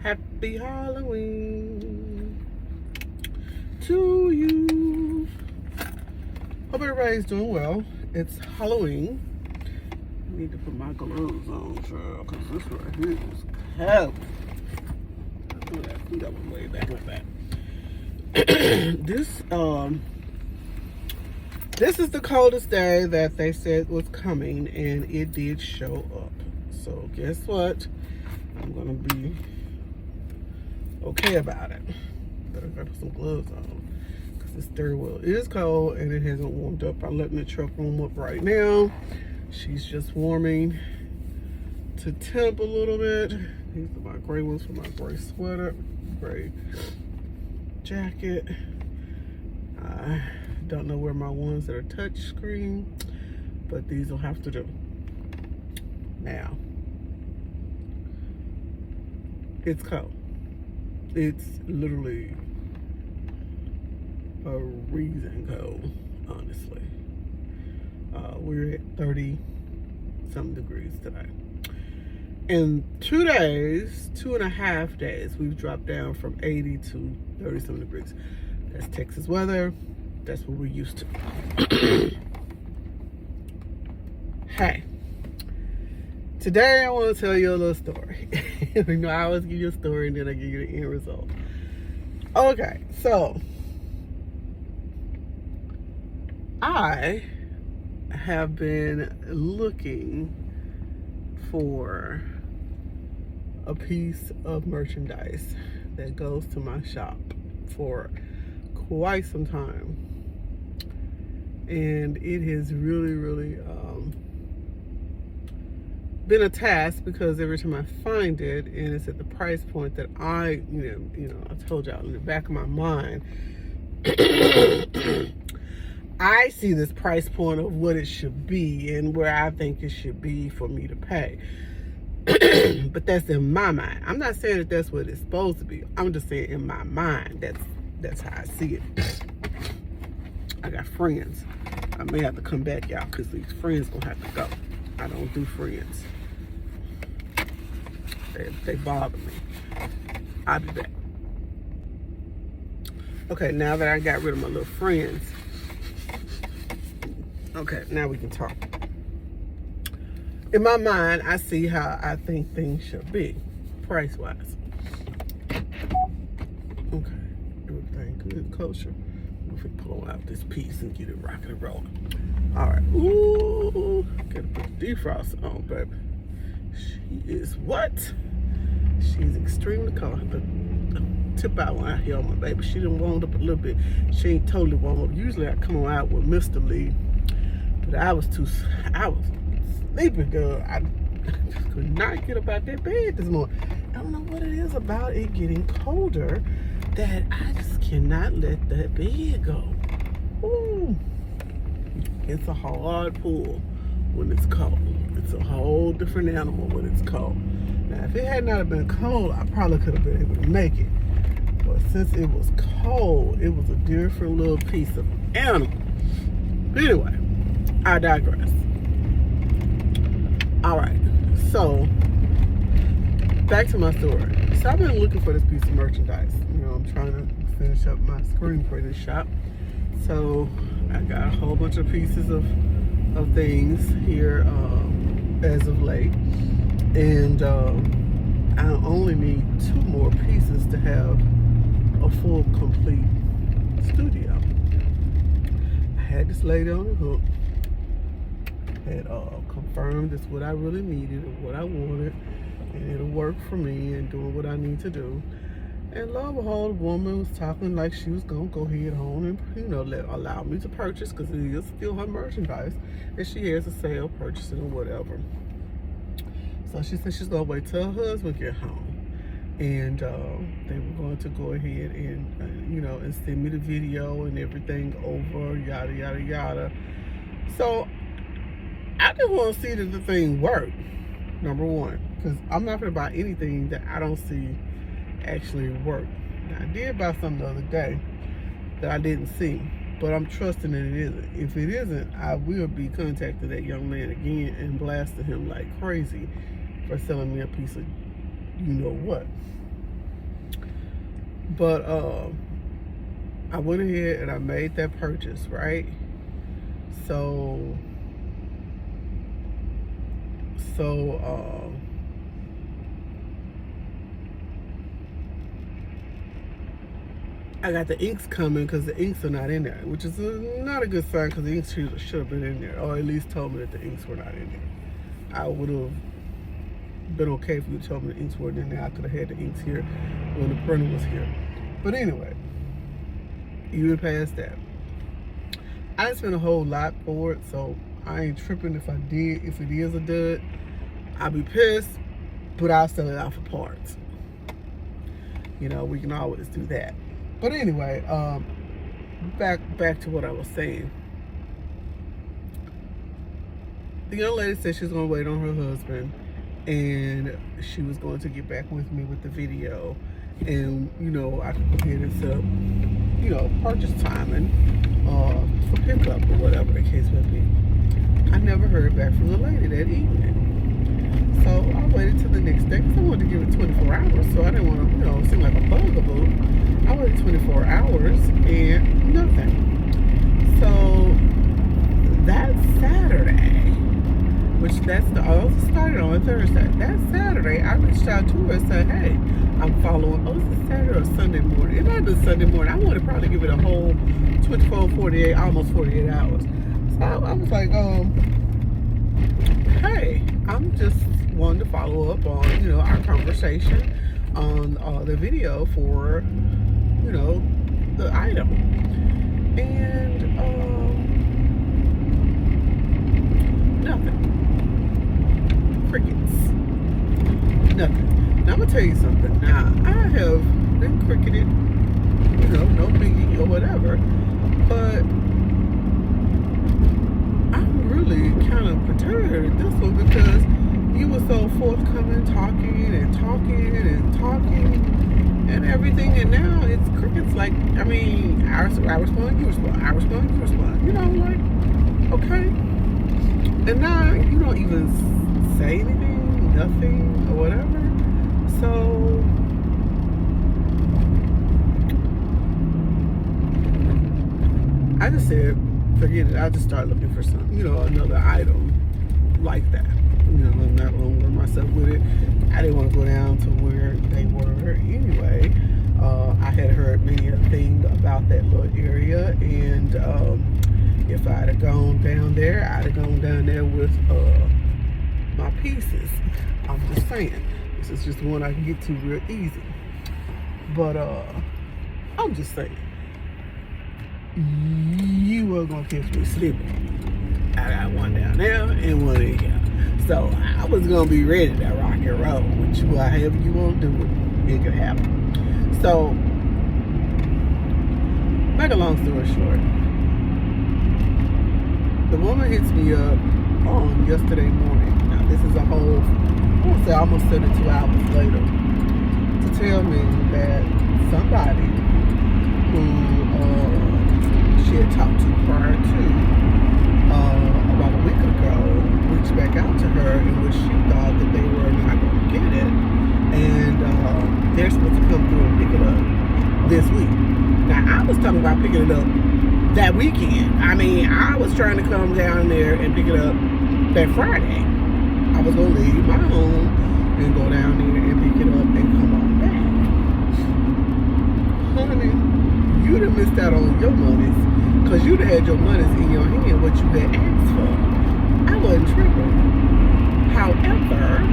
Happy Halloween to you. Hope everybody's doing well. It's Halloween. I need to put my gloves on, child, because this right here is cold. I threw that one way back like that. This is the coldest day that they said was coming, and it did show up. So guess what? I'm gonna be okay about it. But I gotta put some gloves on because the steering wheel is cold and it hasn't warmed up. I'm letting the truck warm up right now. She's just warming to temp a little bit. These are my gray ones for my gray sweater, gray jacket. I don't know where my ones that are touch screen, but these will have to do. Now, it's cold. It's literally a reason cold, honestly. We're at 30 something degrees today. In 2 days, 2.5 days, we've dropped down from 80 to 30 something degrees. That's Texas weather. That's what we're used to. Hey, today I want to tell you a little story. You know, I always give you a story and then I give you the end result. Okay, so I have been looking for a piece of merchandise that goes to my shop for quite some time, and it has really been a task because every time I find it and it's at the price point that I told y'all in the back of my mind I see this price point of what it should be and where I think it should be for me to pay. But that's in my mind. I'm not saying that that's what it's supposed to be. I'm just saying in my mind, that's how I see it. I got friends. I may have to come back, y'all, because these friends gonna have to go. I don't do friends. They bother me. I'll be back. Okay, now that I got rid of my little friends, okay, now we can talk. In my mind, I see how I think things should be, price-wise. Okay, everything good, kosher. If we pull out this piece and get it rocking and rolling. All right, ooh, gotta put the defrost on, baby. She is what? She's extremely cold. The tip out when I hear on my baby. She done warmed up a little bit. She ain't totally warmed up. Usually I come on out with Mr. Lee, but I was sleeping, girl. I just could not get up out that bed this morning. I don't know what it is about it getting colder that I just cannot let that bed go. Ooh. It's a hard pull when it's cold. It's a whole different animal when it's cold. Now, if it had not been cold, I probably could have been able to make it. But since it was cold, it was a different little piece of animal. But anyway, I digress. All right, so back to my story. So I've been looking for this piece of merchandise. You know, I'm trying to finish up my screen printing shop. So I got a whole bunch of pieces of things here as of late. And I only need 2 more pieces to have a full, complete studio. I had this lady on the hook. Had confirmed it's what I really needed and what I wanted, and it'll work for me and doing what I need to do. And lo and behold, the woman was talking like she was gonna go ahead on and allow me to purchase because it is still her merchandise, and she has a sale purchasing or whatever. So she said she's gonna wait till her husband get home, and they were going to go ahead and and send me the video and everything over, yada yada yada. So I just want to see that the thing work, number one, because I'm not going to buy anything that I don't see actually work. Now, I did buy something the other day that I didn't see, but I'm trusting that it isn't. If it isn't, I will be contacting that young man again and blasting him like crazy for selling me a piece of you know what. But I went ahead and I made that purchase, right? So I got the inks coming because the inks are not in there, which is not a good sign because the inks should have been in there, or at least told me that the inks were not in there. I would have been okay if you told me the inks weren't in there. I could have had the inks here when the printer was here. But anyway, even past that, I didn't spend a whole lot for it, so I ain't tripping if I did. If it is a dud, I'll be pissed, but I'll sell it out for parts. You know, we can always do that. But anyway, back to what I was saying. The young lady said she's gonna wait on her husband, and she was going to get back with me with the video, and you know, I could go ahead and set up, you know, purchase timing for pickup or whatever the case may be. I never heard back from the lady that evening. So I waited till the next day because I wanted to give it 24 hours. So I didn't want to, you know, seem like a bugaboo. I waited 24 hours and nothing. So that Saturday, which I also started on a Thursday. That Saturday, I reached out to her and said, hey, I'm following. Oh, it's a Saturday or Sunday morning. It might be Sunday morning. I want to probably give it a whole 24, 48, almost 48 hours. So I was like, hey, I'm just wanting to follow up on, you know, our conversation on the video for, you know, the item. And nothing. Crickets. Nothing. Now I'm gonna tell you something. Now I have been cricketed, you know, no biggie or whatever, but I'm really kind of perturbed at this one because you were so forthcoming, talking and everything, and now it's crickets. Like, I mean, I respond, you respond, I respond, you respond. You know, like, okay. And now you don't even say anything, nothing, or whatever. So I just said, forget it. I'll just start looking for some, you know, another item like that. You know, I'm not going to worry myself with it. I didn't want to go down to where they were anyway. I had heard many a thing about that little area, and if I'd have gone down there, I'd have gone down there with my pieces. I'm just saying, this is just one I can get to real easy. But I'm just saying, you were gonna catch me sleeping. I got one down there and one in here. So I was gonna be ready to rock and roll, which however you want to do it could happen. So, make a long story short, the woman hits me up on yesterday morning. Now this is a whole, I want to say almost 72 hours later, to tell me that somebody who she had talked to prior to about a week ago reached back out to her, in which she thought that they were not going to get it, and they're supposed to come through and pick it up this week. Now I was talking about picking it up that weekend. I mean, I was trying to come down there and pick it up that Friday. I was going to leave my home and go down there and pick it up and come on back. Honey, you done missed out on your monies, because you'd have had your monies in your hand, what you had asked for. I wasn't tripping. However,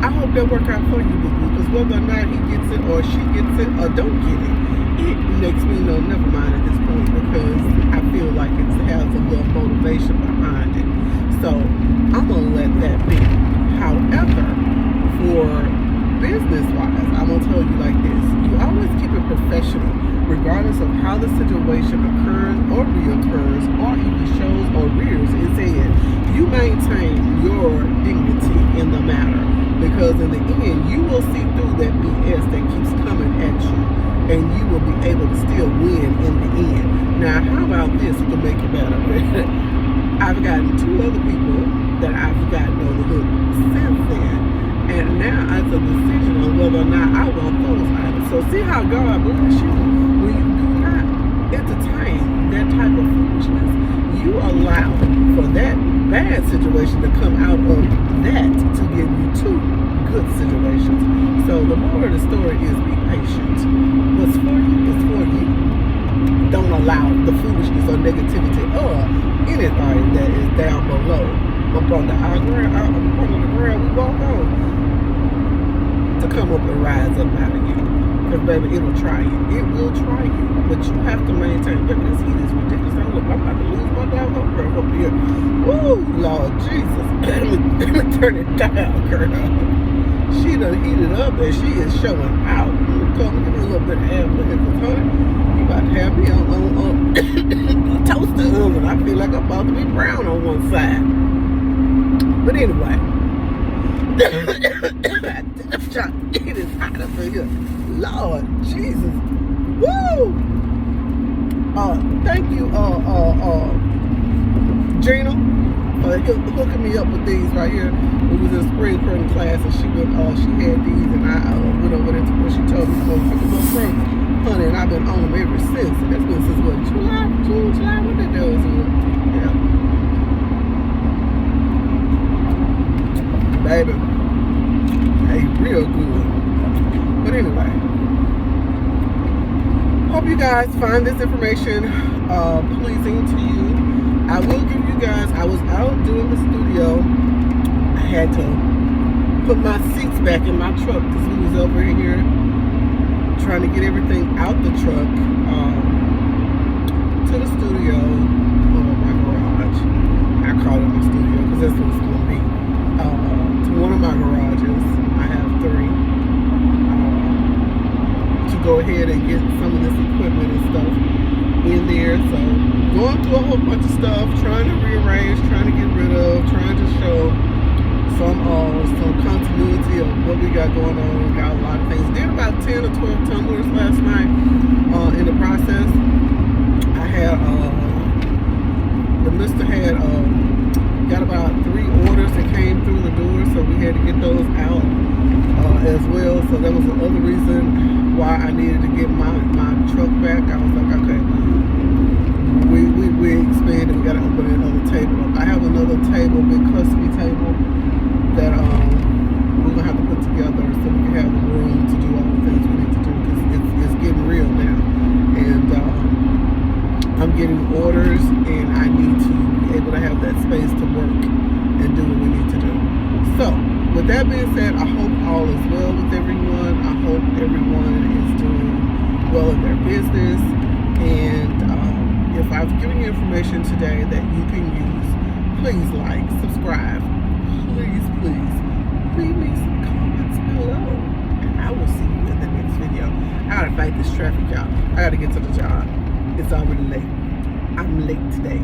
I hope that work out for you, boo-boo, because whether or not he gets it or she gets it or don't get it, it makes me know never mind at this point, because I feel like it has a little motivation behind it. So I'm gonna let that be. However, for business-wise, I'm gonna tell you like this: you always keep it professional, regardless of how the situation occurs or reoccurs, or even shows or rears its head. You maintain your dignity in the matter, because in the end, you will see through that BS that keeps coming at you, and you will be able to still win in the end. Now, how about this to make it better? I've gotten 2 other people that I've gotten on the hook since then, and now it's a decision on whether or not I want those items. So see how God bless you when you do not entertain that type of foolishness. You allow for that bad situation to come out of that to give you two good situations. So the moral of the story is be patient. What's for you is for you. Don't allow the foolishness or negativity or anything that is down below up under our ground, under the ground we walk on, to come up and rise up out of you. Because baby, it'll try you. It will try you. But you have to maintain. Baby, this heat is ridiculous. I'm about to lose my doggone breath up here. Woo, Lord Jesus. Let me turn it down, girl. She done heated up and she is showing out. Come give me a little bit of air. Look at this, honey. You about to have me on a toaster oven. I feel like I'm about to be brown on one side. But anyway. It is hot up in here. Lord Jesus. Woo! Thank you, Gina, for hooking me up with these right here. We was in spring curtain class and she had these and I went over there to where she told me to go pick them up from. Honey, and I've been on them ever since. And that's been since what, July? What the hell is it? Yeah. Baby, hey, real good. But anyway, hope you guys find this information pleasing to you. I will give you guys, I was out doing the studio. I had to put my seats back in my truck because we was over here trying to get everything out the truck to the studio, my garage. I call it my studio because that's what it's going to be. To one of my garages. I have 3. To go ahead and get some of this equipment and stuff in there. So going through a whole bunch of stuff, trying to rearrange, trying to get rid of, trying to show some continuity of what we got going on. We got a lot of things. Did about 10 or 12 tumblers last night in the process. I had the mister had got about 3 orders that came through the door, so we had to get those out as well. So that was the other reason why I needed to get my truck back. I was like, okay, we expanded, we got to open another table up. I have another table, big custody table, that we're going to have to put together so we can have the room to do all the things we need to do, because it's getting real now. And I'm getting orders, and I need to be able to have that space to work and do what we need to do. So, with that being said, I hope all is well with everyone. I hope everyone is doing well in their business. And if I've given you information today that you can use, please like, subscribe. Please leave me some comments below. And I will see you in the next video. I gotta fight this traffic, y'all. I gotta get to the job. It's already late. I'm late today.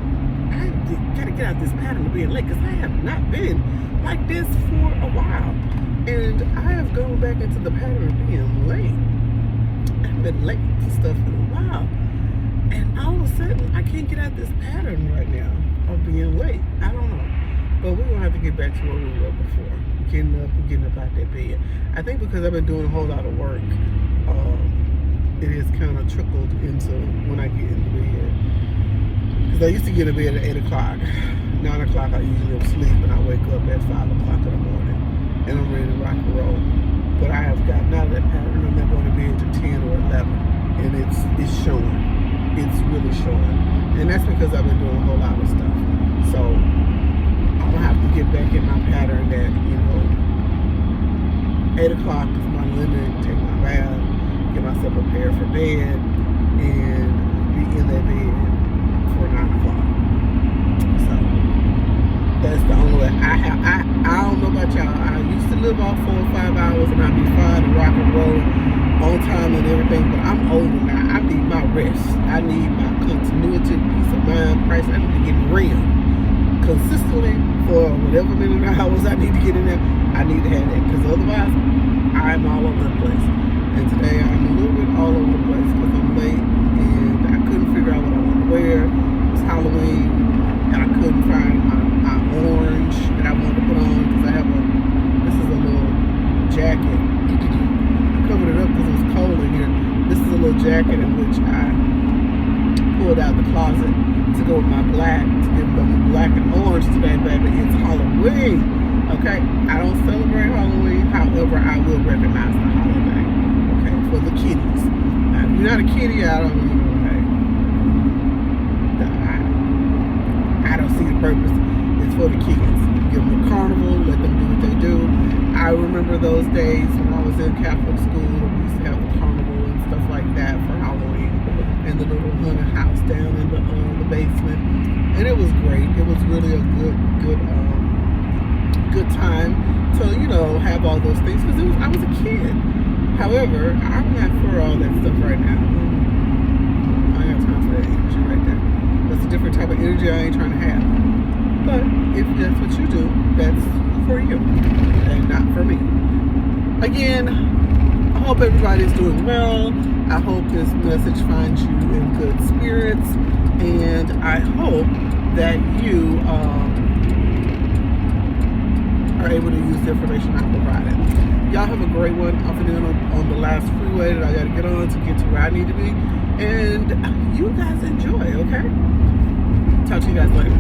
I gotta get out this pattern of being late because I have not been like this for a while. And I have gone back into the pattern of being late. I've been late to stuff for a while. And all of a sudden, I can't get out this pattern right now of being late. I don't know. But we're going to have to get back to where we were before. Getting up out that bed. I think because I've been doing a whole lot of work, it has kind of trickled into when I get in the bed. Because I used to get in bed at 8 o'clock. 9 o'clock I usually sleep, and I wake up at 5 o'clock in the morning. And I'm ready to rock and roll. But I have gotten out of that pattern. I'm not going to bed to 10 or 11. And it's showing. It's really showing. And that's because I've been doing a whole lot of stuff. So I'm going to have to get back in my pattern that, 8 o'clock is my limit, take my bath, get myself prepared for bed, and be in that bed for 9 o'clock. So that's the only way. I don't know about y'all. I used to live off 4 or 5 hours and I'd be fine to rock and roll on time and everything, but I'm older now. I need my rest. I need my continuity, peace of mind, price. I need to get real consistently for whatever many hours I need to get in there. I need to have that, because otherwise I'm all over the place. And today I'm a little bit all over the place because I'm late and I couldn't figure out what I wanted to wear. It was Halloween and I couldn't find my orange that I wanted to put on, because I have this is a little jacket. I covered it up because it was cold in here. This is a little jacket in which I pulled out the closet to go with my black, to give them black and orange today, baby. It's Halloween, okay? I don't celebrate Halloween, however, I will recognize the holiday, okay, for the kiddies. Now, if you're not a kitty, I don't, I don't see the purpose. It's for the kids. Give them a carnival, let them do what they do. I remember those days when I was in Catholic school, we used to have the carnival and stuff like that for Halloween, and the little haunted house down in the basement, and it was great. It was really a good time to have all those things because I was a kid. However, I'm not for all that stuff right now. I ain't got time for that energy right there. That's a different type of energy I ain't trying to have. But if that's what you do, that's for you and not for me. Again, I hope everybody's doing well. I hope this message finds you in good spirits, and I hope that you are able to use the information I provided. Y'all have a great one. I'm finna on the last freeway that I gotta get on to get to where I need to be, and you guys enjoy, okay? Talk to you guys later.